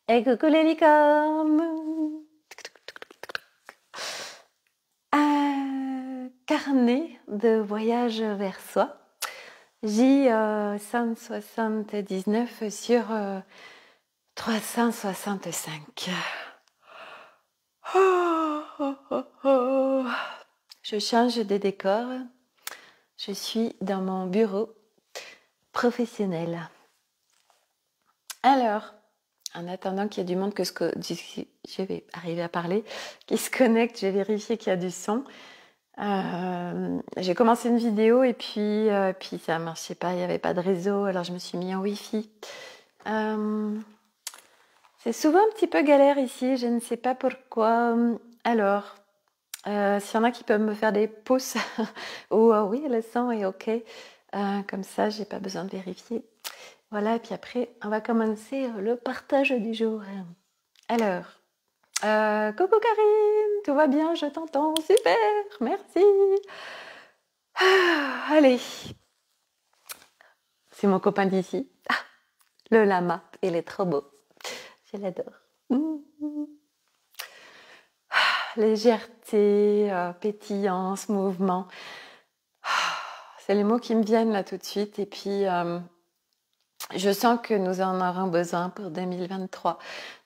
Et coucou les licornes! Carnet de voyage vers soi. J179 sur 365. Je change de décor. Je suis dans mon bureau professionnel. Alors, en attendant qu'il y ait du monde que je vais arriver à parler, qui se connecte, je vais vérifier qu'il y a du son. J'ai commencé une vidéo et puis ça marchait pas, il n'y avait pas de réseau, alors je me suis mis en Wi-Fi. C'est souvent un petit peu galère ici, je ne sais pas pourquoi. Alors, s'il y en a qui peuvent me faire des pouces, ou oui, le son est ok, comme ça, j'ai pas besoin de vérifier. Voilà, et puis après, on va commencer le partage du jour. Alors, coucou Karine, tout va bien, je t'entends, super, merci. Allez, c'est mon copain d'ici, le lama, il est trop beau, je l'adore. Légèreté, pétillance, mouvement, c'est les mots qui me viennent là tout de suite. Et puis, je sens que nous en aurons besoin pour 2023,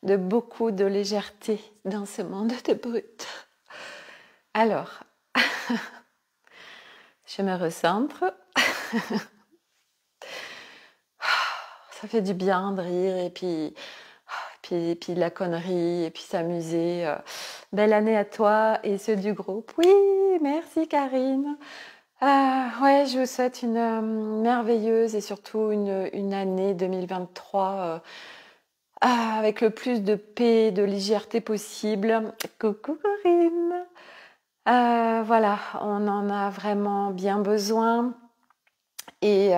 de beaucoup de légèreté dans ce monde de brut. Alors, je me recentre. Ça fait du bien de rire et puis de la connerie et puis s'amuser. Belle année à toi et ceux du groupe. Oui, merci Karine. Ouais, je vous souhaite une merveilleuse et surtout une année 2023 avec le plus de paix, de légèreté possible. Coucou Corinne. Voilà, on en a vraiment bien besoin. Et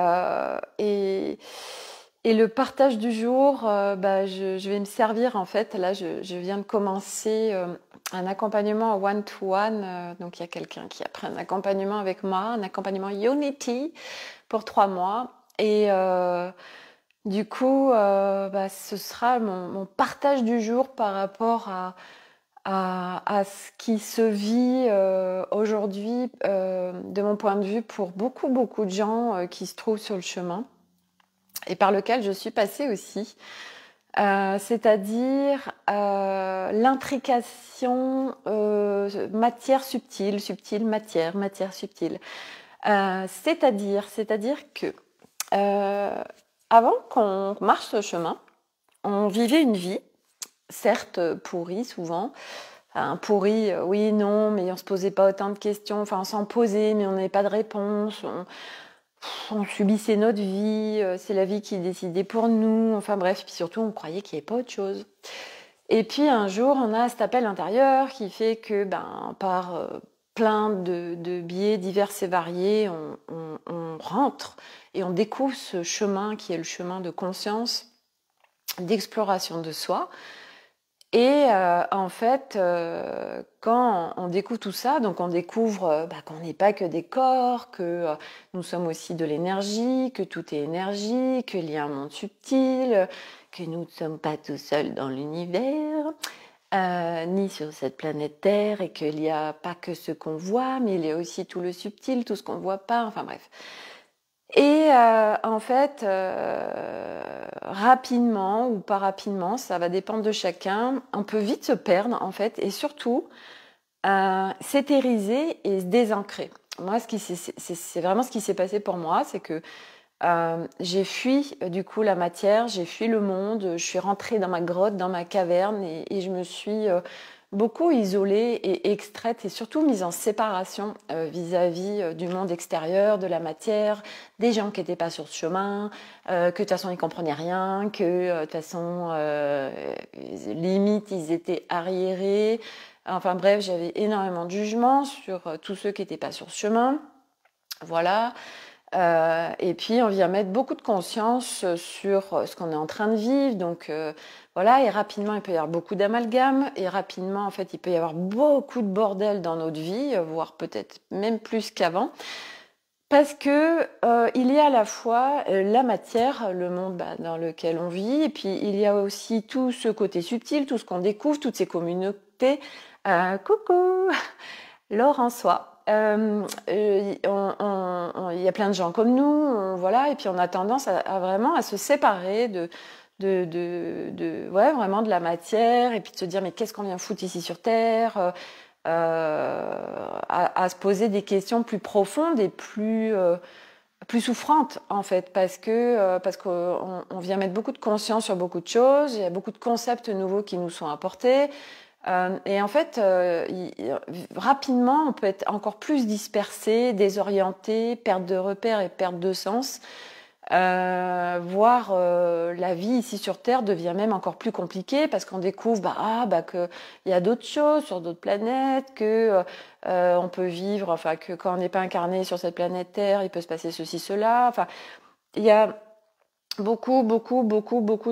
le partage du jour, je vais me servir en fait. Là, je viens de commencer un accompagnement one-to-one. Donc, il y a quelqu'un qui a pris un accompagnement avec moi, un accompagnement Unity pour 3 mois. Et du coup, ce sera mon partage du jour par rapport à ce qui se vit aujourd'hui, de mon point de vue, pour beaucoup de gens qui se trouvent sur le chemin et par lequel je suis passée aussi. C'est-à-dire l'intrication matière subtile, subtile matière, matière subtile. C'est-à-dire que avant qu'on marche ce chemin, on vivait une vie, certes pourrie souvent, enfin, pourrie, oui, non, mais on se posait pas autant de questions, enfin on s'en posait, mais on n'avait pas de réponse, on subissait notre vie, c'est la vie qui décidait pour nous, enfin bref, puis surtout on croyait qu'il n'y avait pas autre chose. Et puis un jour, on a cet appel intérieur qui fait que par plein de biais divers et variés, on rentre et on découvre ce chemin qui est le chemin de conscience, d'exploration de soi. Et en fait, quand on découvre tout ça, donc on découvre qu'on n'est pas que des corps, que nous sommes aussi de l'énergie, que tout est énergie, qu'il y a un monde subtil, que nous ne sommes pas tout seuls dans l'univers, ni sur cette planète Terre, et qu'il n'y a pas que ce qu'on voit, mais il y a aussi tout le subtil, tout ce qu'on ne voit pas, enfin bref. Et en fait, rapidement ou pas rapidement, ça va dépendre de chacun, on peut vite se perdre en fait, et surtout s'éthériser et se désancrer. Moi, c'est vraiment ce qui s'est passé pour moi, c'est que j'ai fui du coup la matière, j'ai fui le monde, je suis rentrée dans ma grotte, dans ma caverne, et je me suis beaucoup isolée et extraite et surtout mise en séparation vis-à-vis du monde extérieur, de la matière, des gens qui n'étaient pas sur ce chemin, que de toute façon ils comprenaient rien, que de toute façon limite ils étaient arriérés. Enfin bref, j'avais énormément de jugements sur tous ceux qui n'étaient pas sur ce chemin. Voilà. Et puis on vient mettre beaucoup de conscience sur ce qu'on est en train de vivre, donc voilà, et rapidement il peut y avoir beaucoup d'amalgames, et rapidement en fait il peut y avoir beaucoup de bordel dans notre vie, voire peut-être même plus qu'avant. Parce que il y a à la fois la matière, le monde dans lequel on vit, et puis il y a aussi tout ce côté subtil, tout ce qu'on découvre, toutes ces communautés. Coucou, Laure en soi. Il y a plein de gens comme nous, voilà, et puis on a tendance à vraiment à se séparer ouais, vraiment de la matière, et puis de se dire mais qu'est-ce qu'on vient foutre ici sur Terre, à se poser des questions plus profondes et plus souffrantes en fait, parce qu'on vient mettre beaucoup de conscience sur beaucoup de choses, il y a beaucoup de concepts nouveaux qui nous sont apportés. Et en fait, rapidement, on peut être encore plus dispersé, désorienté, perte de repères et perte de sens. Voire la vie ici sur Terre devient même encore plus compliquée parce qu'on découvre que il y a d'autres choses sur d'autres planètes, que on peut vivre, enfin que quand on n'est pas incarné sur cette planète Terre, il peut se passer ceci, cela. Enfin, il y a beaucoup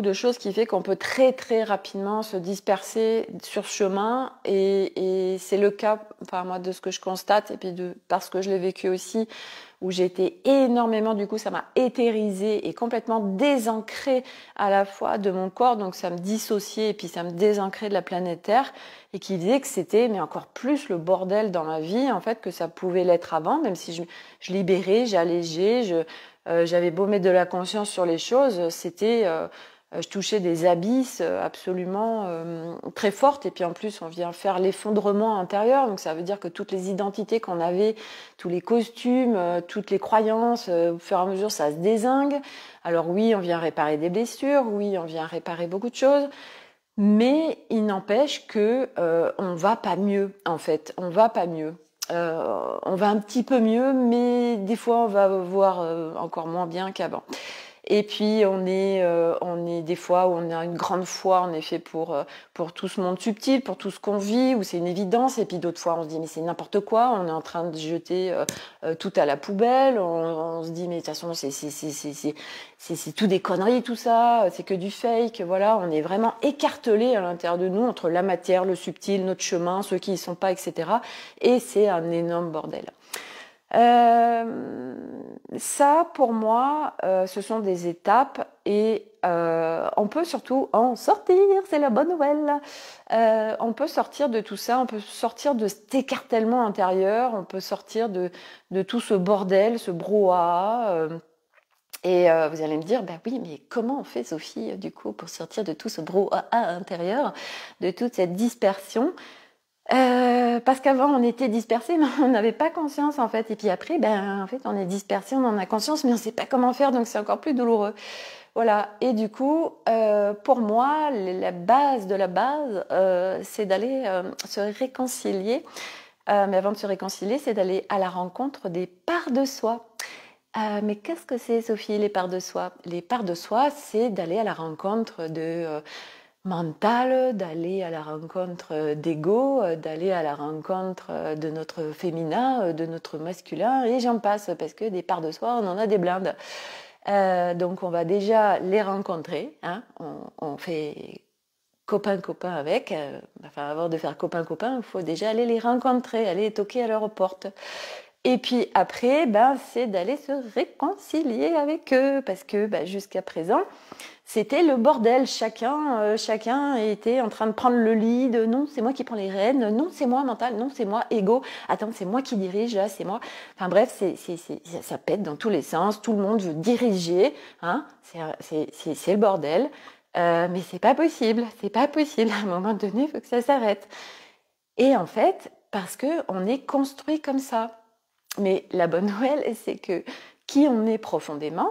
de choses qui fait qu'on peut très très rapidement se disperser sur ce chemin, et c'est le cas, enfin moi, de ce que je constate, et puis parce que je l'ai vécu aussi, où j'ai été énormément, du coup ça m'a éthérisée et complètement désancrée à la fois de mon corps, donc ça me dissociait et puis ça me désancrait de la planète Terre, et qui disait que c'était mais encore plus le bordel dans ma vie en fait que ça pouvait l'être avant, même si je libérais, j'allégeais, j'avais beau mettre de la conscience sur les choses, je touchais des abysses absolument très fortes, et puis en plus on vient faire l'effondrement intérieur, donc ça veut dire que toutes les identités qu'on avait, tous les costumes, toutes les croyances, au fur et à mesure ça se dézingue. Alors oui, on vient réparer des blessures, oui, on vient réparer beaucoup de choses, mais il n'empêche que on va pas mieux en fait, on va pas mieux. On va un petit peu mieux, mais des fois on va voir encore moins bien qu'avant. Et puis on est des fois où on a une grande foi en effet pour tout ce monde subtil, pour tout ce qu'on vit, où c'est une évidence. Et puis d'autres fois on se dit mais c'est n'importe quoi, on est en train de jeter tout à la poubelle. On se dit mais de toute façon c'est tout des conneries tout ça, c'est que du fake. Voilà, on est vraiment écartelé à l'intérieur de nous entre la matière, le subtil, notre chemin, ceux qui y sont pas, etc. Et c'est un énorme bordel. Ça, pour moi, ce sont des étapes, et on peut surtout en sortir, c'est la bonne nouvelle. On peut sortir de tout ça, on peut sortir de cet écartèlement intérieur, on peut sortir de tout ce bordel, ce brouhaha. Et vous allez me dire, bah oui, mais comment on fait, Sophie, du coup, pour sortir de tout ce brouhaha intérieur, de toute cette dispersion? Parce qu'avant on était dispersés, mais on n'avait pas conscience en fait. Et puis après, en fait, on est dispersé, on en a conscience, mais on ne sait pas comment faire, donc c'est encore plus douloureux. Voilà. Et du coup, pour moi, la base de la base, c'est d'aller se réconcilier. Mais avant de se réconcilier, c'est d'aller à la rencontre des parts de soi. Mais qu'est-ce que c'est, Sophie, les parts de soi? Les parts de soi, c'est d'aller à la rencontre de mental, d'aller à la rencontre d'ego, d'aller à la rencontre de notre féminin, de notre masculin, et j'en passe, parce que des parts de soi, on en a des blindes. Donc on va déjà les rencontrer, hein, on fait copain-copain avec, enfin avant de faire copain-copain, il faut déjà aller les rencontrer, aller toquer à leur porte. Et puis après, c'est d'aller se réconcilier avec eux, parce que jusqu'à présent, c'était le bordel. Chacun était en train de prendre le lead. Non, c'est moi qui prends les rênes. Non, c'est moi mental. Non, c'est moi ego. Attends, c'est moi qui dirige. Là, c'est moi. Enfin bref, ça pète dans tous les sens. Tout le monde veut diriger. Hein, c'est le bordel. Mais c'est pas possible. C'est pas possible. À un moment donné, il faut que ça s'arrête. Et en fait, parce que on est construit comme ça. Mais la bonne nouvelle, c'est que qui on est profondément,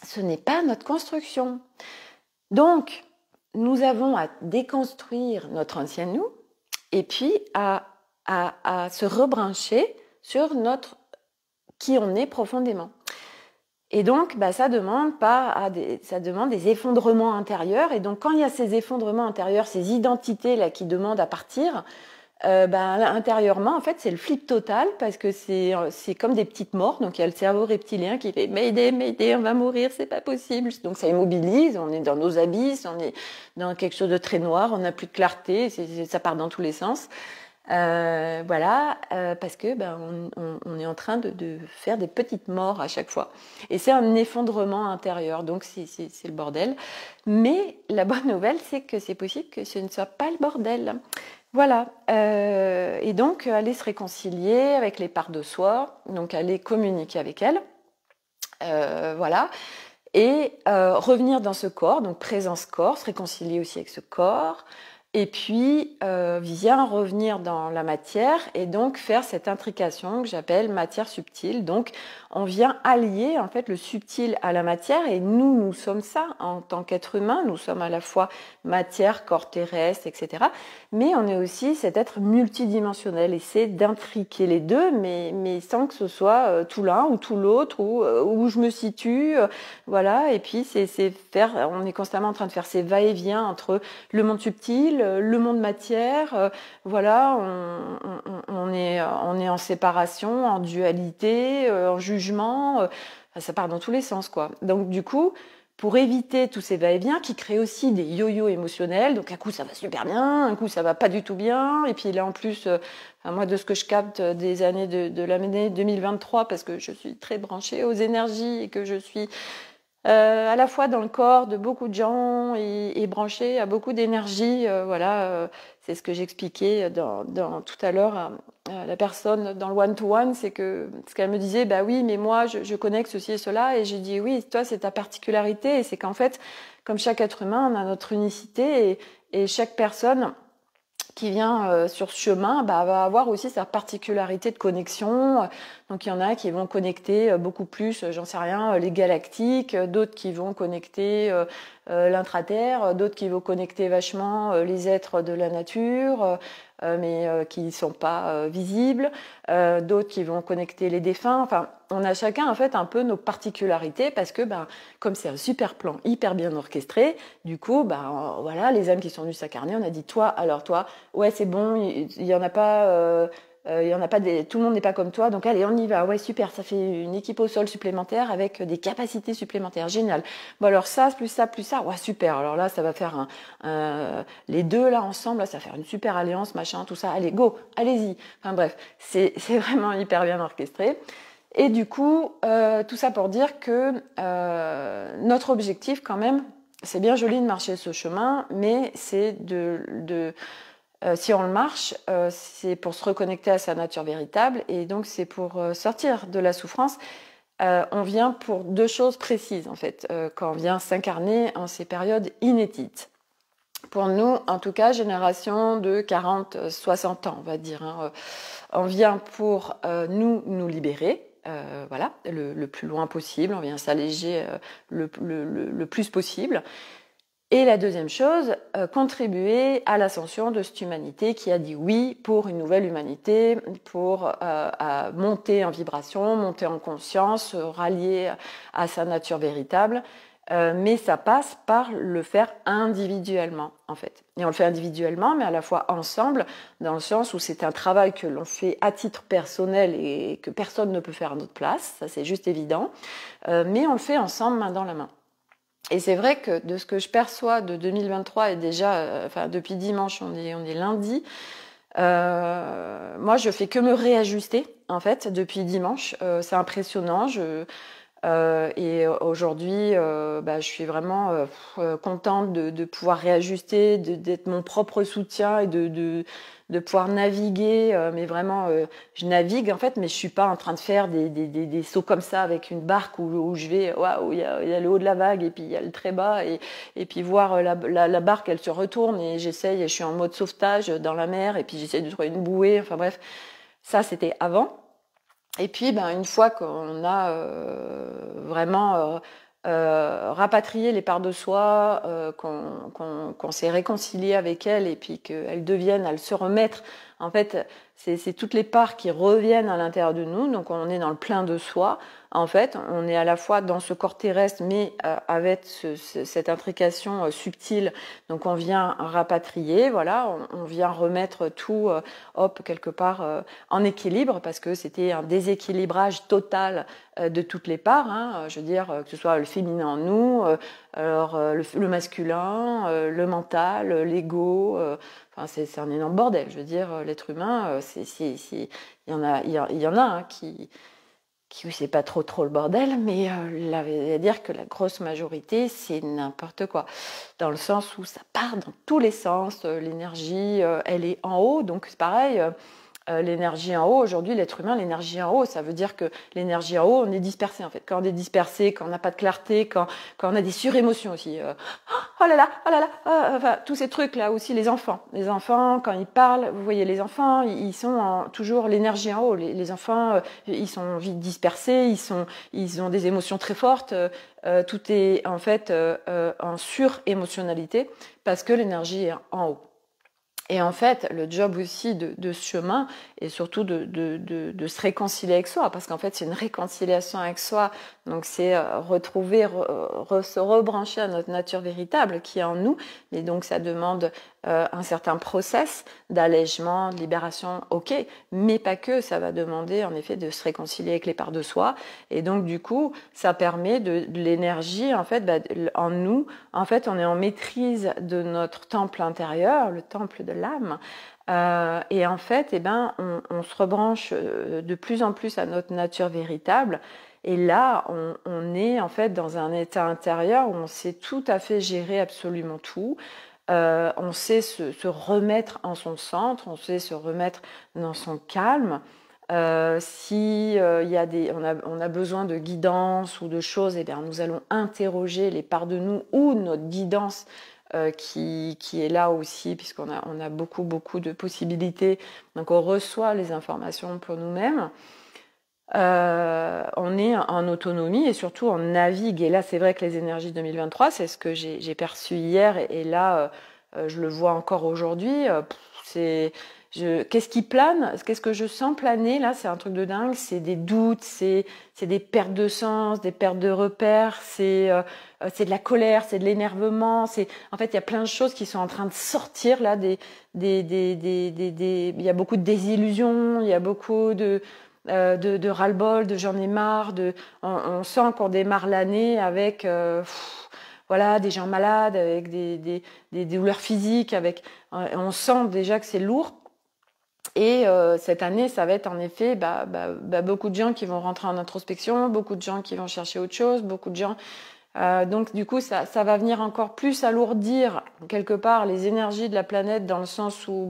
ce n'est pas notre construction. Donc, nous avons à déconstruire notre ancien nous, et puis à se rebrancher sur notre qui on est profondément. Et donc, ça demande des effondrements intérieurs. Et donc, quand il y a ces effondrements intérieurs, ces identités là qui demandent à partir, intérieurement, en fait, c'est le flip total, parce que c'est comme des petites morts. Donc, il y a le cerveau reptilien qui fait Mayday, Mayday, on va mourir, c'est pas possible. Donc, ça immobilise, on est dans nos abysses, on est dans quelque chose de très noir, on n'a plus de clarté, ça part dans tous les sens. Voilà, parce que on est en train de faire des petites morts à chaque fois. Et c'est un effondrement intérieur, donc c'est le bordel. Mais la bonne nouvelle, c'est que c'est possible que ce ne soit pas le bordel. Voilà, et donc aller se réconcilier avec les parts de soi, donc aller communiquer avec elles, voilà, et revenir dans ce corps, donc présence corps, se réconcilier aussi avec ce corps, et puis vient revenir dans la matière et donc faire cette intrication que j'appelle matière subtile. Donc on vient allier en fait le subtil à la matière, et nous sommes ça en tant qu'être humain. Nous sommes à la fois matière, corps terrestre, etc. Mais on est aussi cet être multidimensionnel, et c'est d'intriquer les deux, mais sans que ce soit tout l'un ou tout l'autre, ou où je me situe, voilà. Et puis c'est faire, on est constamment en train de faire ces va-et-vient entre le monde subtil, le monde matière, voilà, on est en séparation, en dualité, en jugement, ça part dans tous les sens, quoi. Donc du coup, pour éviter tous ces va-et-vient qui créent aussi des yo-yo émotionnels, donc un coup ça va super bien, un coup ça va pas du tout bien, et puis là en plus, moi de ce que je capte des années de l'année 2023, parce que je suis très branchée aux énergies et que je suis à la fois dans le corps de beaucoup de gens et branché à beaucoup d'énergie. Voilà, c'est ce que j'expliquais tout à l'heure à la personne dans le one-to-one, c'est que ce qu'elle me disait, bah oui, mais moi je connecte ceci et cela, et j'ai dit oui, toi c'est ta particularité, et c'est qu'en fait, comme chaque être humain, on a notre unicité, et chaque personne qui vient sur ce chemin va avoir aussi sa particularité de connexion. Donc il y en a qui vont connecter beaucoup plus, j'en sais rien, les galactiques, d'autres qui vont connecter l'intraterre, d'autres qui vont connecter vachement les êtres de la nature, mais qui ne sont pas visibles, d'autres qui vont connecter les défunts. Enfin, on a chacun en fait un peu nos particularités, parce que comme c'est un super plan hyper bien orchestré, du coup voilà, les âmes qui sont venues s'incarner, on a dit toi, alors toi, ouais c'est bon, il y en a pas, il y en a pas tout le monde n'est pas comme toi, donc allez on y va, ouais super, ça fait une équipe au sol supplémentaire avec des capacités supplémentaires, génial. Bon alors ça, ouais super, alors là ça va faire les deux là ensemble, là, ça va faire une super alliance, machin, tout ça, allez go, allez-y. Enfin bref, c'est vraiment hyper bien orchestré. Et du coup, tout ça pour dire que notre objectif quand même, c'est bien joli de marcher ce chemin, mais c'est si on le marche, c'est pour se reconnecter à sa nature véritable, et donc c'est pour sortir de la souffrance. On vient pour deux choses précises en fait, quand on vient s'incarner en ces périodes inédites. Pour nous, en tout cas, génération de 40-60 ans, on va dire, hein, on vient pour nous libérer, voilà, le plus loin possible, on vient s'alléger le plus possible. Et la deuxième chose, contribuer à l'ascension de cette humanité qui a dit oui pour une nouvelle humanité, pour monter en vibration, monter en conscience, se rallier à sa nature véritable. Mais ça passe par le faire individuellement, en fait. Et on le fait individuellement, mais à la fois ensemble, dans le sens où c'est un travail que l'on fait à titre personnel et que personne ne peut faire à notre place, ça c'est juste évident, mais on le fait ensemble, main dans la main. Et c'est vrai que de ce que je perçois de 2023, et déjà, enfin depuis dimanche, on est lundi, moi je fais que me réajuster, en fait, depuis dimanche. C'est impressionnant. Et aujourd'hui, je suis vraiment contente de pouvoir réajuster, d'être mon propre soutien, et de pouvoir naviguer. Mais vraiment, je navigue en fait, mais je suis pas en train de faire des sauts comme ça avec une barque où je vais, waouh, il y a le haut de la vague et puis il y a le très bas, et puis voir la barque, elle se retourne, et j'essaye, et je suis en mode sauvetage dans la mer, et puis j'essaye de trouver une bouée. Enfin bref, ça c'était avant. Et puis, une fois qu'on a vraiment rapatrié les parts de soi, qu'on s'est réconcilié avec elles, et puis qu'elles deviennent à se remettre, en fait, c'est toutes les parts qui reviennent à l'intérieur de nous, donc on est dans le plein de soi. En fait, on est à la fois dans ce corps terrestre, mais avec cette intrication subtile. Donc on vient rapatrier, voilà, on vient remettre tout, quelque part en équilibre, parce que c'était un déséquilibrage total de toutes les parts, hein, je veux dire, que ce soit le féminin en nous, le masculin, le mental, l'ego, enfin, c'est un énorme bordel. Je veux dire, l'être humain, il y en a hein, qui c'est pas trop le bordel, mais à dire que la grosse majorité, c'est n'importe quoi. Dans le sens où ça part dans tous les sens, l'énergie, elle est en haut, donc c'est pareil. L'énergie en haut, aujourd'hui, l'être humain, l'énergie en haut, ça veut dire que l'énergie en haut, on est dispersé en fait. Quand on est dispersé, quand on n'a pas de clarté, quand on a des surémotions aussi. Oh là là, oh là là, enfin, tous ces trucs-là aussi, les enfants. Les enfants, quand ils parlent, vous voyez, les enfants, ils sont toujours l'énergie en haut. Les enfants, ils sont vite dispersés, ils ont des émotions très fortes. Tout est en fait en surémotionnalité parce que l'énergie est en haut. Et en fait, le job aussi de ce chemin est surtout de se réconcilier avec soi, parce qu'en fait, c'est une réconciliation avec soi. Donc, c'est retrouver, se rebrancher à notre nature véritable qui est en nous. Et donc, ça demande un certain process d'allègement, de libération, ok, mais pas que. Ça va demander, en effet, de se réconcilier avec les parts de soi. Et donc, du coup, ça permet de l'énergie, en fait, en nous. En fait, on est en maîtrise de notre temple intérieur, le temple de l'âme. Et en fait, eh ben, on se rebranche de plus en plus à notre nature véritable. Et là, on est en fait dans un état intérieur où on sait tout à fait gérer absolument tout. On sait se remettre en son centre, on sait se remettre dans son calme. Si y a on a besoin de guidance ou de choses, eh bien, nous allons interroger les parts de nous ou notre guidance qui est là aussi, puisqu'on a beaucoup de possibilités. Donc on reçoit les informations pour nous-mêmes. On est en autonomie et surtout on navigue. Et là, c'est vrai que les énergies 2023, c'est ce que j'ai perçu hier et là, je le vois encore aujourd'hui. Qu'est-ce qui plane? Qu'est-ce que je sens planer là? C'est un truc de dingue. C'est des doutes, c'est des pertes de sens, des pertes de repères. C'est de la colère, c'est de l'énervement. En fait, il y a plein de choses qui sont en train de sortir là. Il y a beaucoup de désillusions. Il y a beaucoup de ras-le-bol, de j'en ai marre, on sent qu'on démarre l'année avec voilà, des gens malades, avec des douleurs physiques, on sent déjà que c'est lourd. Et cette année, ça va être en effet beaucoup de gens qui vont rentrer en introspection, beaucoup de gens qui vont chercher autre chose, beaucoup de gens... donc du coup, ça va venir encore plus alourdir quelque part les énergies de la planète dans le sens où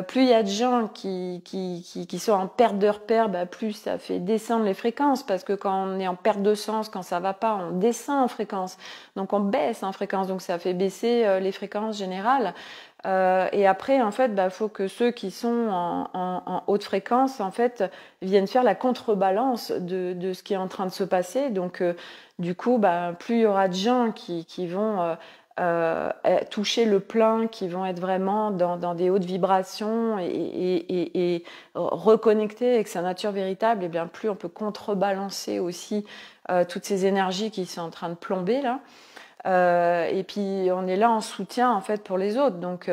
plus il y a de gens qui sont en perte de repère, plus ça fait descendre les fréquences, parce que quand on est en perte de sens, quand ça va pas, on descend en fréquence, donc on baisse en fréquence, donc ça fait baisser les fréquences générales. Et après, en fait, faut que ceux qui sont en haute fréquence, en fait, viennent faire la contrebalance de ce qui est en train de se passer. Donc, du coup, plus il y aura de gens qui vont toucher le plein, qui vont être vraiment dans des hautes vibrations et reconnecter avec sa nature véritable, et bien plus on peut contrebalancer aussi toutes ces énergies qui sont en train de plomber là. Et puis on est là en soutien en fait pour les autres. Donc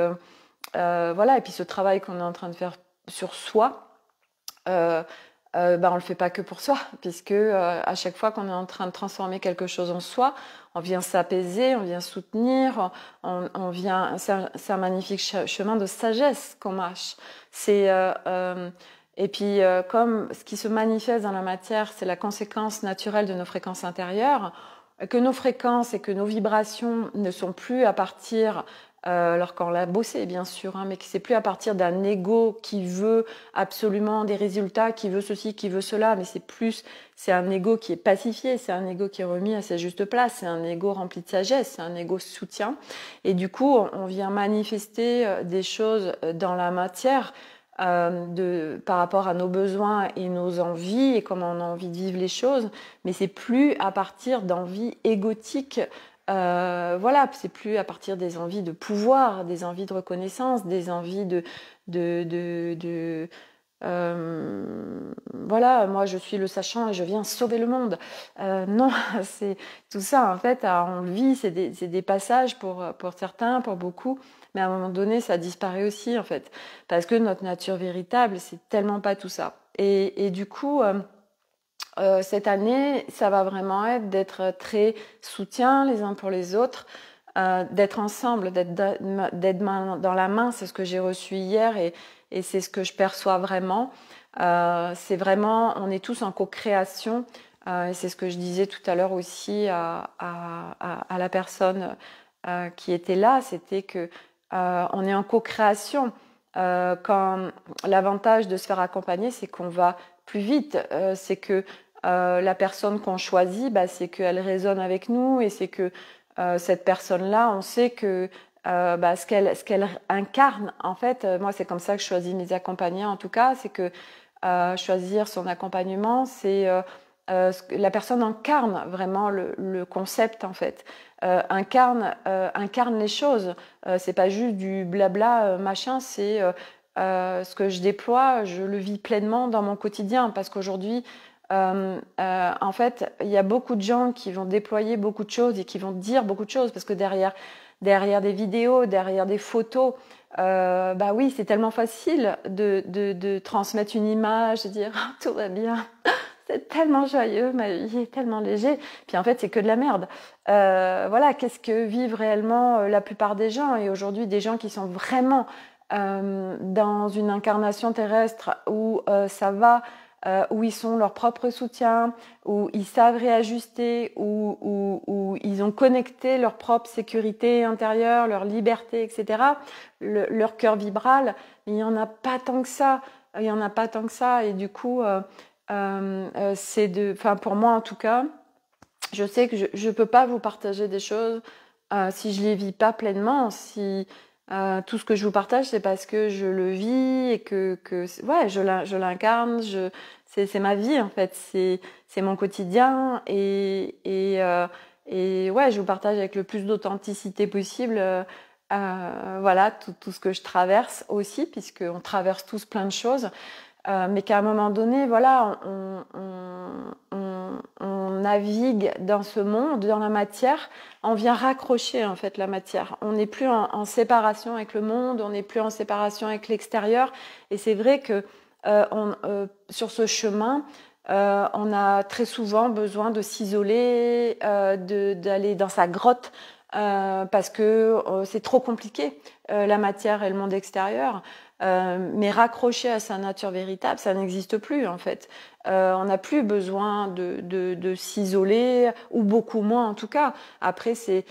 voilà. Et puis ce travail qu'on est en train de faire sur soi, on le fait pas que pour soi, puisque à chaque fois qu'on est en train de transformer quelque chose en soi, on vient s'apaiser, on vient soutenir, on vient. C'est un magnifique chemin de sagesse qu'on marche. Et puis comme ce qui se manifeste dans la matière, c'est la conséquence naturelle de nos fréquences intérieures, que nos fréquences et que nos vibrations ne sont plus à partir, alors qu'on l'a bossé bien sûr, mais que c'est plus à partir d'un ego qui veut absolument des résultats, qui veut ceci, qui veut cela, mais c'est un ego qui est pacifié, c'est un ego qui est remis à sa juste place, c'est un ego rempli de sagesse, c'est un ego soutien. Et du coup, on vient manifester des choses dans la matière, par rapport à nos besoins et nos envies et comment on a envie de vivre les choses, mais c'est plus à partir d'envies égotiques, voilà, c'est plus à partir des envies de pouvoir, des envies de reconnaissance, des envies voilà, moi je suis le sachant et je viens sauver le monde. Non, c'est tout ça en fait, on le vit, c'est des passages pour certains, pour beaucoup, mais à un moment donné ça disparaît aussi en fait, parce que notre nature véritable c'est tellement pas tout ça. Et du coup, cette année, ça va vraiment être d'être très soutien les uns pour les autres. d'être ensemble, d'être main dans la main. C'est ce que j'ai reçu hier et c'est ce que je perçois vraiment. C'est vraiment, on est tous en co-création. Et c'est ce que je disais tout à l'heure aussi à la personne qui était là, c'était que on est en co-création. Quand l'avantage de se faire accompagner, c'est qu'on va plus vite. C'est que la personne qu'on choisit, bah, c'est qu'elle résonne avec nous et c'est que cette personne-là, on sait que bah, ce qu'elle incarne, en fait, moi c'est comme ça que je choisis mes accompagnants en tout cas, c'est que choisir son accompagnement, c'est la personne incarne vraiment le concept en fait, incarne les choses. C'est pas juste du blabla machin, c'est ce que je déploie, je le vis pleinement dans mon quotidien parce qu'aujourd'hui, en fait, il y a beaucoup de gens qui vont déployer beaucoup de choses et qui vont dire beaucoup de choses parce que derrière des vidéos, derrière des photos, bah oui, c'est tellement facile de transmettre une image, de dire ah, tout va bien, c'est tellement joyeux, ma vie est tellement léger. Puis en fait, c'est que de la merde. Voilà, qu'est-ce que vivent réellement la plupart des gens? Et aujourd'hui, des gens qui sont vraiment dans une incarnation terrestre où ça va, où ils sont leur propre soutien, où ils savent réajuster, où ils ont connecté leur propre sécurité intérieure, leur liberté, etc., leur cœur vibral. Il n'y en a pas tant que ça. Il n'y en a pas tant que ça. Et du coup, enfin, pour moi en tout cas, je sais que je ne peux pas vous partager des choses si je ne les vis pas pleinement. Si tout ce que je vous partage, c'est parce que je le vis et que ouais, je l'incarne. C'est ma vie en fait. C'est mon quotidien et ouais, je vous partage avec le plus d'authenticité possible. Voilà, tout ce que je traverse aussi, puisqu'on traverse tous plein de choses. Mais qu'à un moment donné, voilà, on navigue dans ce monde, dans la matière, on vient raccrocher en fait la matière. On n'est plus en séparation avec le monde, on n'est plus en séparation avec l'extérieur. Et c'est vrai que sur ce chemin, on a très souvent besoin de s'isoler, d'aller dans sa grotte, parce que c'est trop compliqué, la matière et le monde extérieur. Mais raccrocher à sa nature véritable, ça n'existe plus en fait. On n'a plus besoin de s'isoler, ou beaucoup moins en tout cas. Après, c'est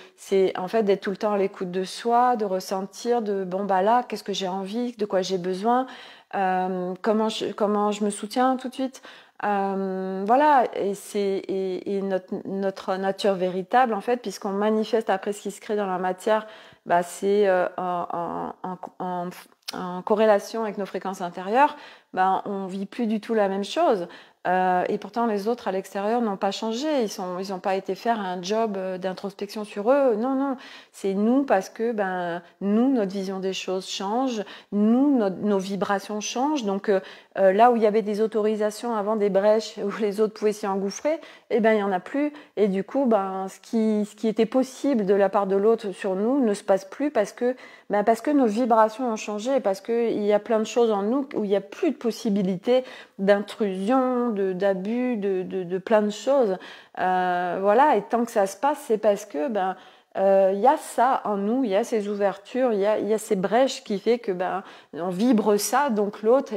en fait d'être tout le temps à l'écoute de soi, de ressentir, bon bah là, qu'est-ce que j'ai envie, de quoi j'ai besoin, comment je me soutiens tout de suite. Voilà, et notre nature véritable en fait, puisqu'on manifeste après ce qui se crée dans la matière, bah c'est en corrélation avec nos fréquences intérieures, ben, on vit plus du tout la même chose. Et pourtant, les autres à l'extérieur n'ont pas changé. Ils n'ont pas été faire un job d'introspection sur eux. Non, non. C'est nous parce que nous, notre vision des choses change. Nous, nos vibrations changent. Donc, là où il y avait des autorisations avant, des brèches où les autres pouvaient s'y engouffrer, eh ben, il n'y en a plus. Et du coup, ce qui était possible de la part de l'autre sur nous ne se passe plus parce que nos vibrations ont changé, parce qu'il y a plein de choses en nous où il n'y a plus de possibilité d'intrusion, d'abus, de plein de choses. Voilà, et tant que ça se passe, c'est parce que il y a ça en nous, il y a ces ouvertures, il y a ces brèches qui fait que on vibre ça, donc l'autre,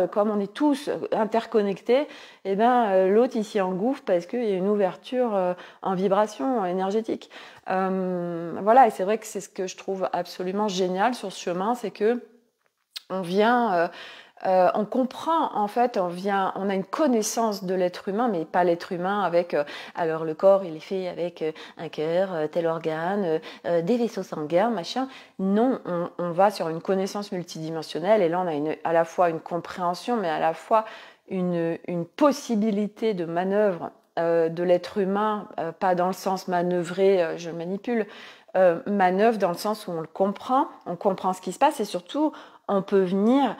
comme on est tous interconnectés, l'autre il s'y engouffre parce qu'il y a une ouverture en vibration énergétique. Voilà, et c'est vrai que c'est ce que je trouve absolument génial sur ce chemin, c'est que on vient on comprend en fait, on a une connaissance de l'être humain, mais pas l'être humain avec alors le corps il est fait avec un cœur, tel organe, des vaisseaux sanguins, machin. Non, on va sur une connaissance multidimensionnelle et là on a à la fois une compréhension, mais à la fois une possibilité de manœuvre de l'être humain, pas dans le sens manœuvrer, je manipule, manœuvre dans le sens où on comprend ce qui se passe et surtout on peut venir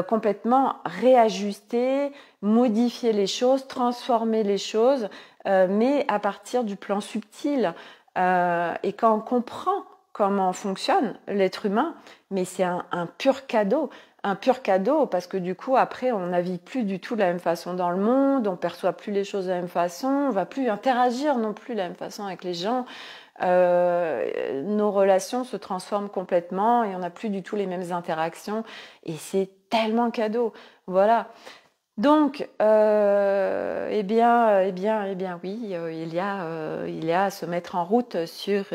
complètement réajuster, modifier les choses, transformer les choses, mais à partir du plan subtil. Et quand on comprend comment fonctionne l'être humain, mais c'est un pur cadeau. Un pur cadeau parce que du coup après on navigue plus du tout de la même façon dans le monde, on perçoit plus les choses de la même façon, on va plus interagir non plus de la même façon avec les gens. nos relations se transforment complètement et on n'a plus du tout les mêmes interactions et c'est tellement cadeau. Voilà. Donc, oui, il y a à se mettre en route sur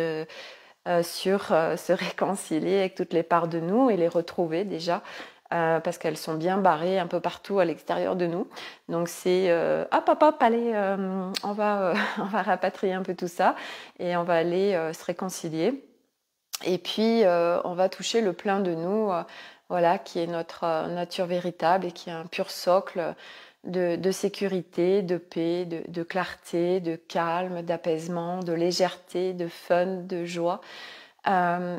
se réconcilier avec toutes les parts de nous et les retrouver déjà. Parce qu'elles sont bien barrées un peu partout à l'extérieur de nous. Donc c'est hop, allez, on va rapatrier un peu tout ça et on va aller se réconcilier. Et puis on va toucher le plein de nous, voilà, qui est notre nature véritable et qui est un pur socle de sécurité, de paix, de clarté, de calme, d'apaisement, de légèreté, de fun, de joie.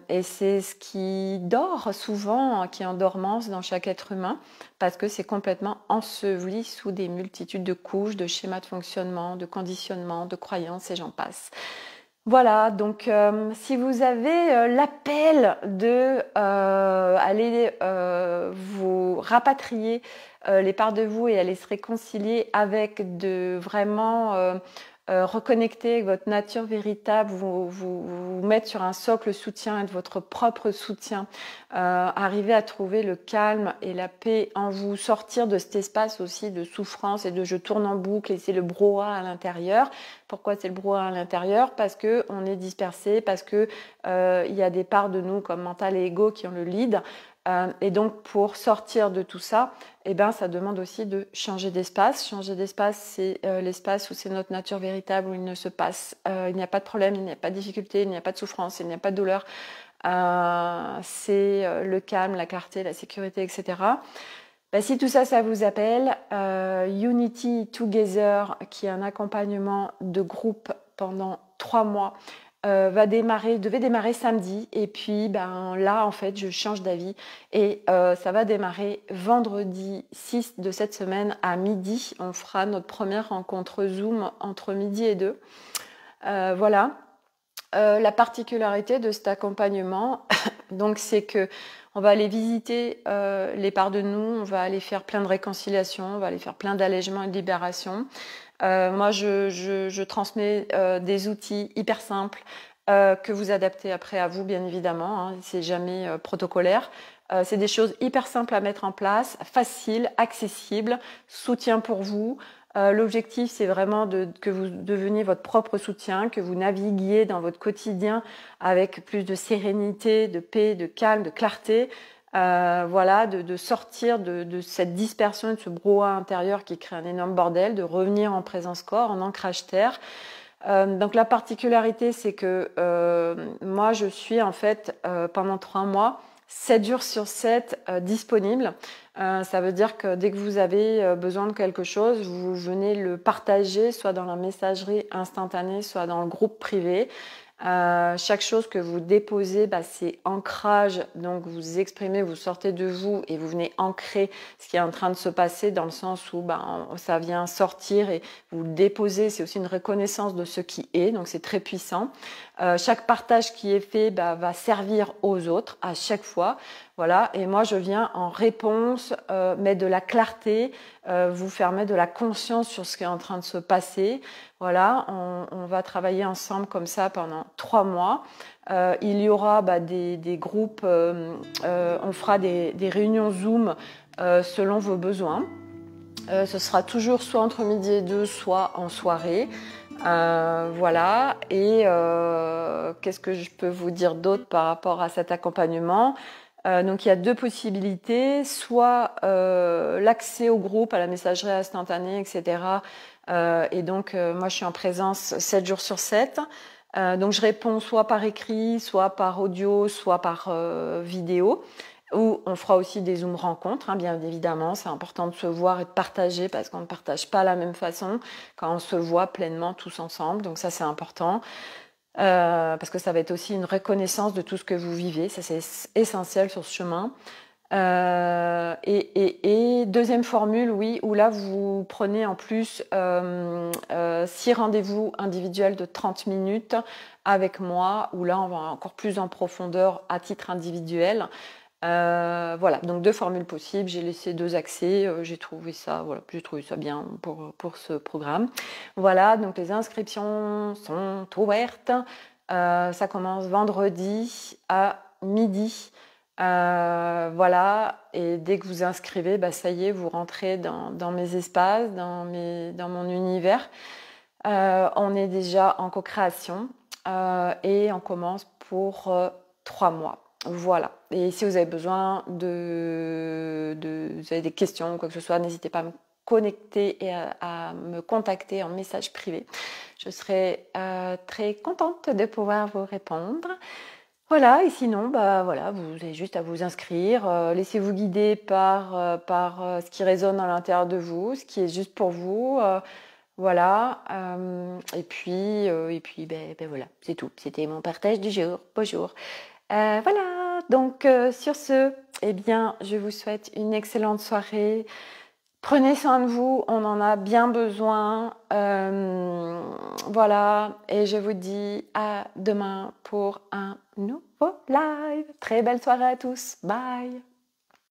Et c'est ce qui dort souvent, qui est en dormance dans chaque être humain, parce que c'est complètement enseveli sous des multitudes de couches, de schémas de fonctionnement, de conditionnement, de croyances et j'en passe. Voilà, donc si vous avez l'appel de aller vous rapatrier les parts de vous et aller se réconcilier avec de vraiment reconnecter avec votre nature véritable, vous mettre sur un socle soutien, être votre propre soutien, arriver à trouver le calme et la paix en vous, sortir de cet espace aussi de souffrance et de je tourne en boucle et c'est le brouhaha à l'intérieur. Pourquoi c'est le brouhaha à l'intérieur? Parce que on est dispersé, parce que il y a des parts de nous comme mental et ego qui ont le lead. Et donc pour sortir de tout ça, eh ben, ça demande aussi de changer d'espace. Changer d'espace, c'est l'espace où c'est notre nature véritable, où il ne se passe, il n'y a pas de problème, il n'y a pas de difficulté, il n'y a pas de souffrance, il n'y a pas de douleur. C'est le calme, la clarté, la sécurité, etc. Ben, si tout ça, ça vous appelle, Unity Together, qui est un accompagnement de groupe pendant 3 mois, devait démarrer samedi et puis ben là en fait je change d'avis et ça va démarrer vendredi 6 de cette semaine à midi. On fera notre première rencontre Zoom entre midi et 2. Voilà. La particularité de cet accompagnement, donc c'est que on va aller visiter les parts de nous, on va aller faire plein de réconciliations, on va aller faire plein d'allègements et de libérations. Moi, je transmets des outils hyper simples que vous adaptez après à vous, bien évidemment. Hein, c'est jamais protocolaire. C'est des choses hyper simples à mettre en place, faciles, accessibles, soutien pour vous. L'objectif, c'est vraiment que vous deveniez votre propre soutien, que vous naviguiez dans votre quotidien avec plus de sérénité, de paix, de calme, de clarté. Voilà, de sortir de cette dispersion et de ce brouhaha intérieur qui crée un énorme bordel, de revenir en présence corps, en ancrage terre. Donc la particularité, c'est que moi, je suis en fait pendant 3 mois, 7 jours sur 7 disponible. Ça veut dire que dès que vous avez besoin de quelque chose, vous venez le partager, soit dans la messagerie instantanée, soit dans le groupe privé. Chaque chose que vous déposez, bah, c'est ancrage, donc vous exprimez, vous sortez de vous et vous venez ancrer ce qui est en train de se passer dans le sens où bah, ça vient sortir et vous le déposez, c'est aussi une reconnaissance de ce qui est, donc c'est très puissant. Chaque partage qui est fait bah, va servir aux autres à chaque fois. Voilà, et moi je viens en réponse, mettre de la clarté, vous faire mettre de la conscience sur ce qui est en train de se passer. Voilà, on va travailler ensemble comme ça pendant 3 mois. Il y aura bah, des groupes, on fera des réunions Zoom selon vos besoins. Ce sera toujours soit entre midi et 2, soit en soirée. Voilà, et qu'est-ce que je peux vous dire d'autre par rapport à cet accompagnement? Donc il y a 2 possibilités, soit l'accès au groupe, à la messagerie instantanée, etc. Et donc moi je suis en présence 7 jours sur 7. Donc je réponds soit par écrit, soit par audio, soit par vidéo. Ou on fera aussi des Zoom rencontres, hein, bien évidemment. C'est important de se voir et de partager parce qu'on ne partage pas la même façon quand on se voit pleinement tous ensemble. Donc ça c'est important. Parce que ça va être aussi une reconnaissance de tout ce que vous vivez. Ça, c'est essentiel sur ce chemin. Et deuxième formule, oui, où là, vous prenez en plus 6 rendez-vous individuels de 30 minutes avec moi, où là, on va encore plus en profondeur à titre individuel. Voilà, donc 2 formules possibles. J'ai laissé 2 accès. J'ai trouvé ça bien pour ce programme. Voilà, donc les inscriptions sont ouvertes. Ça commence vendredi à midi. Voilà, et dès que vous inscrivez, bah, ça y est, vous rentrez dans mes espaces, dans mon univers. On est déjà en co-création et on commence pour 3 mois. Voilà. Et si vous avez besoin vous avez des questions ou quoi que ce soit, n'hésitez pas à me connecter et à me contacter en message privé. Je serai très contente de pouvoir vous répondre. Voilà, et sinon, bah voilà, vous avez juste à vous inscrire, laissez-vous guider par ce qui résonne à l'intérieur de vous, ce qui est juste pour vous, voilà, et puis ben voilà, c'est tout. C'était mon partage du jour. Bonjour. Voilà, donc sur ce, eh bien, je vous souhaite une excellente soirée. Prenez soin de vous, on en a bien besoin. Voilà, et je vous dis à demain pour un nouveau live. Très belle soirée à tous. Bye.